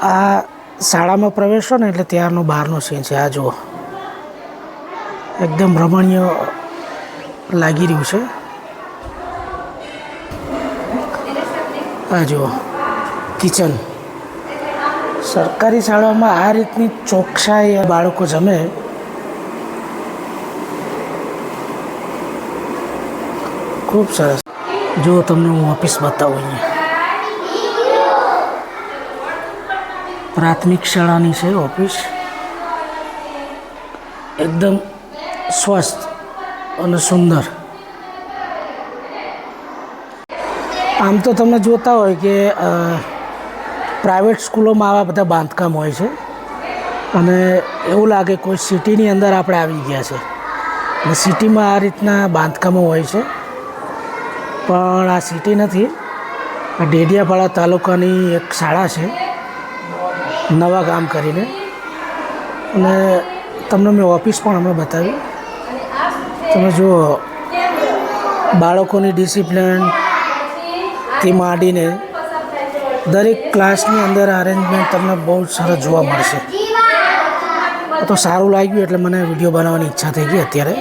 આ શાળામાં પ્રવેશો ને એટલે ત્યારનો બહારનો સીન છે. આ જુઓ, એકદમ રમણીય લાગી રહ્યું છે. આ જુઓ કિચન. સરકારી શાળામાં આ રીતની ચોકસાઈ બાળકો જમે. ખૂબ સરસ. જો તમને હું ઓફિસ બતાવું. અહીંયા પ્રાથમિક શાળાની છે ઓફિસ. એકદમ સ્વસ્થ અને સુંદર. આમ તો તમે જોતા હોય કે પ્રાઇવેટ સ્કૂલોમાં આવા બધા બાંધકામ હોય છે અને એવું લાગે કોઈ સિટીની અંદર આપણે આવી ગયા છે. અને સિટીમાં આ રીતના બાંધકામો હોય છે, પણ આ સિટી નથી. આ ડેડિયાપાડા તાલુકાની એક શાળા છે, નવા ગામ કરીને. અને તમને મેં ઓફિસ પણ હમણાં બતાવી. તમે જુઓ, બાળકોની ડિસિપ્લિનથી માંડીને દરેક ક્લાસની અંદર અરેન્જમેન્ટ તમને બહુ સરસ જોવા મળશે. તો સારું લાગ્યું એટલે મને વિડીયો બનાવવાની ઈચ્છા થઈ ગઈ અત્યારે.